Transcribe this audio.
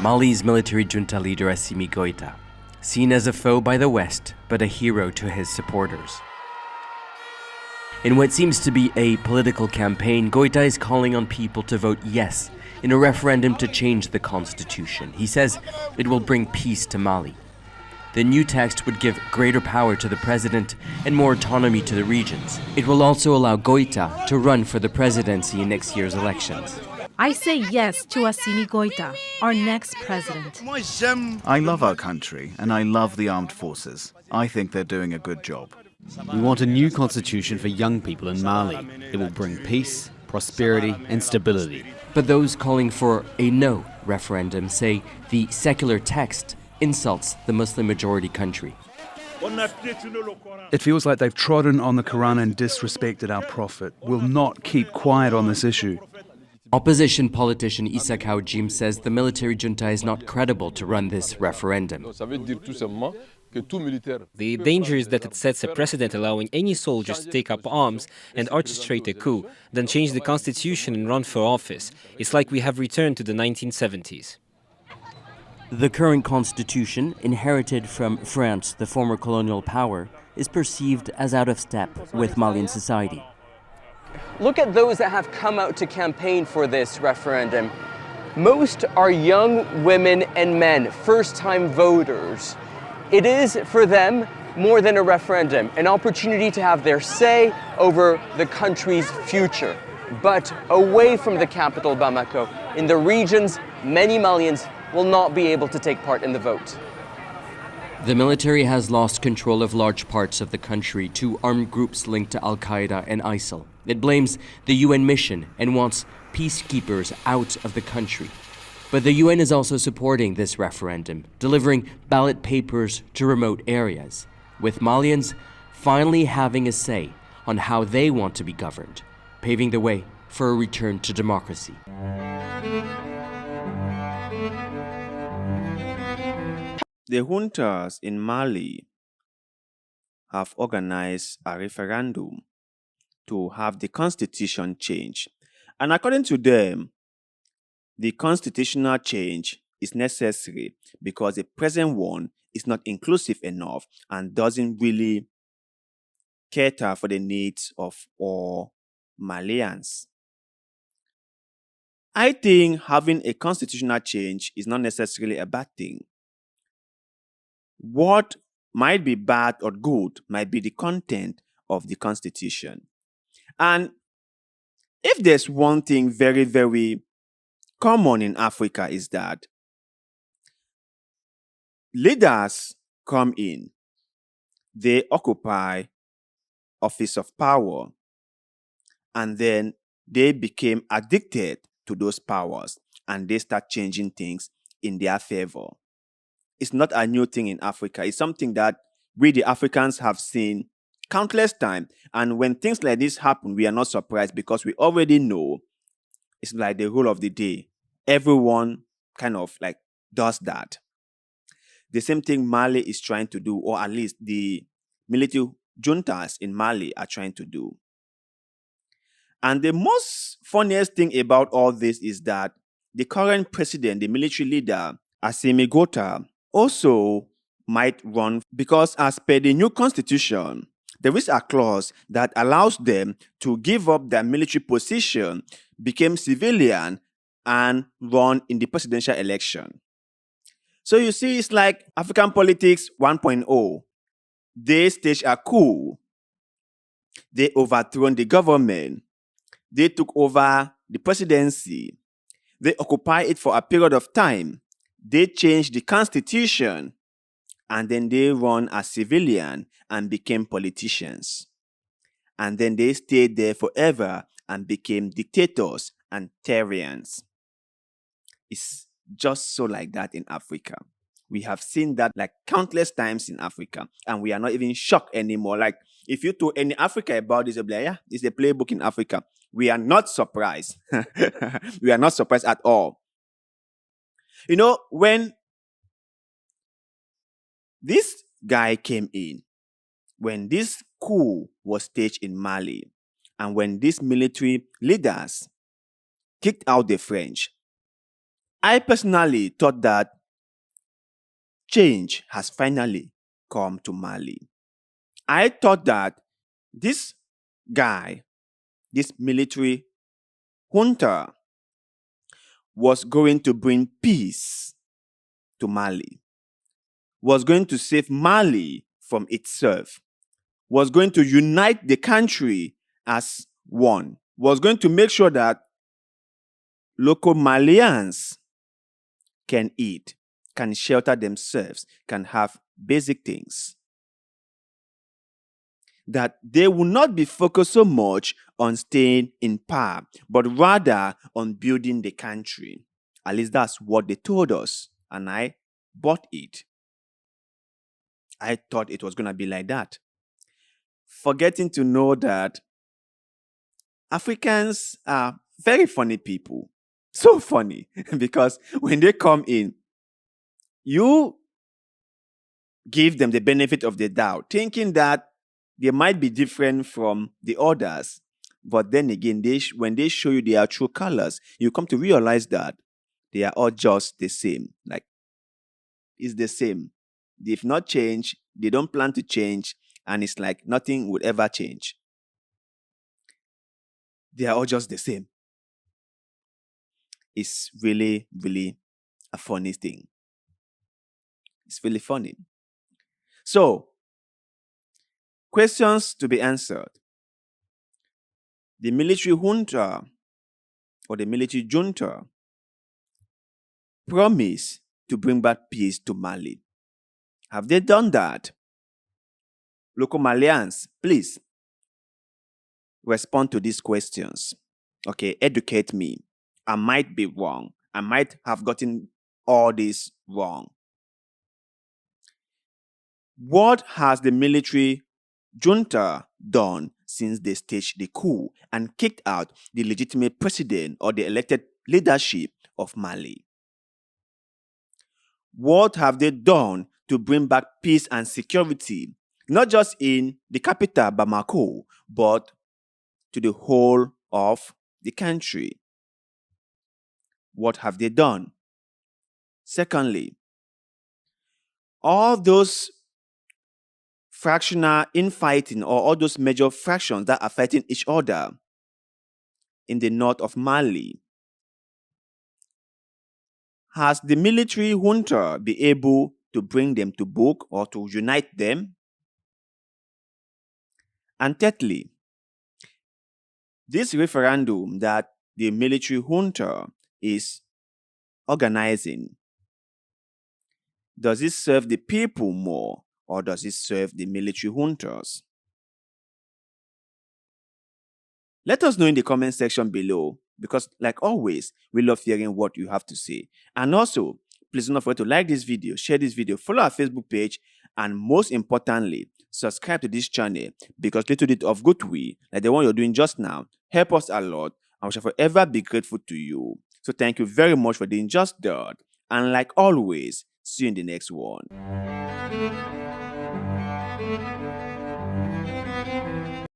Mali's military junta leader Assimi Goita, seen as a foe by the West but a hero to his supporters. In what seems to be a political campaign, Goita is calling on people to vote yes in a referendum to change the constitution. He says it will bring peace to Mali. The new text would give greater power to the president and more autonomy to the regions. It will also allow Goita to run for the presidency in next year's elections. I say yes to Assimi Goita, our next president. I love our country and I love the armed forces. I think they're doing a good job. We want a new constitution for young people in Mali. It will bring peace, prosperity and stability. But those calling for a no referendum say the secular text insults the Muslim-majority country. It feels like they've trodden on the Quran and disrespected our Prophet. We'll not keep quiet on this issue. Opposition politician Issa Kaujim says the military junta is not credible to run this referendum. The danger is that it sets a precedent allowing any soldiers to take up arms and orchestrate a coup, then change the constitution and run for office. It's like we have returned to the 1970s. The current constitution, inherited from France, the former colonial power, is perceived as out of step with Malian society. Look at those that have come out to campaign for this referendum. Most are young women and men, first-time voters. It is, for them, more than a referendum, an opportunity to have their say over the country's future. But away from the capital, Bamako, in the regions, many Malians will not be able to take part in the vote. The military has lost control of large parts of the country to armed groups linked to Al-Qaeda and ISIL. It blames the UN mission and wants peacekeepers out of the country. But the UN is also supporting this referendum, delivering ballot papers to remote areas, with Malians finally having a say on how they want to be governed, paving the way for a return to democracy. The juntas in Mali have organized a referendum to have the constitution changed. And according to them, the constitutional change is necessary because the present one is not inclusive enough and doesn't really cater for the needs of all Malians. I think having a constitutional change is not necessarily a bad thing. What might be bad or good might be the content of the constitution. And if there's one thing very, very common in Africa is that leaders come in, they occupy office of power, and then they became addicted to those powers and they start changing things in their favor. It's not a new thing in Africa. It's something that we, the Africans, have seen countless times. And when things like this happen, we are not surprised because we already know it's like the rule of the day. Everyone kind of like does that. The same thing Mali is trying to do, or at least the military juntas in Mali are trying to do. And the most funniest thing about all this is that the current president, the military leader, Assimi Goita, also might run because as per the new constitution, there is a clause that allows them to give up their military position, become civilian, and run in the presidential election. So you see, it's like African politics 1.0. They stage a coup. They overthrown the government. They took over the presidency. They occupy it for a period of time. They changed the constitution. And then they run as civilian and became politicians. And then they stayed there forever and became dictators and tyranns. It's just so like that in Africa. We have seen that like countless times in Africa, and we are not even shocked anymore. Like if you told any Africa about this, they'll be like, yeah, it's a playbook in Africa. We are not surprised. We are not surprised at all. You know, when this guy came in, when this coup was staged in Mali, and when these military leaders kicked out the French, I personally thought that change has finally come to Mali. I thought that this guy, this military junta, was going to bring peace to Mali, was going to save Mali from itself, was going to unite the country as one, was going to make sure that local Malians can eat, can shelter themselves, can have basic things. That they will not be focused so much on staying in power, but rather on building the country. At least that's what they told us, and I bought it. I thought it was going to be like that. Forgetting to know that Africans are very funny people. So funny, because when they come in, you give them the benefit of the doubt, thinking that they might be different from the others. But then again, when they show you their true colors, you come to realize that they are all just the same. Like, it's the same. They've not changed. They don't plan to change. And it's like nothing would ever change. They are all just the same. It's really, really a funny thing. It's really funny. So, questions to be answered. The military junta or the military junta promised to bring back peace to Mali. Have they done that? Local Malians, please respond to these questions. Okay, educate me. I might be wrong. I might have gotten all this wrong. What has the military junta done since they staged the coup and kicked out the legitimate president or the elected leadership of Mali? What have they done to bring back peace and security, not just in the capital, Bamako, but to the whole of the country? What have they done? Secondly, all those fractional infighting or all those major fractions that are fighting each other in the north of Mali, has the military junta been able to bring them to book or to unite them? And thirdly, this referendum that the military junta is organizing, does it serve the people more or does it serve the military juntas? Let us know in the comment section below, because like always, we love hearing what you have to say. And also, please do not forget to like this video, share this video, follow our Facebook page, and most importantly, subscribe to this channel, because little bit of goodwill, like the one you're doing just now, help us a lot, and we shall forever be grateful to you. So thank you very much for doing just that. And like always, see you in the next one.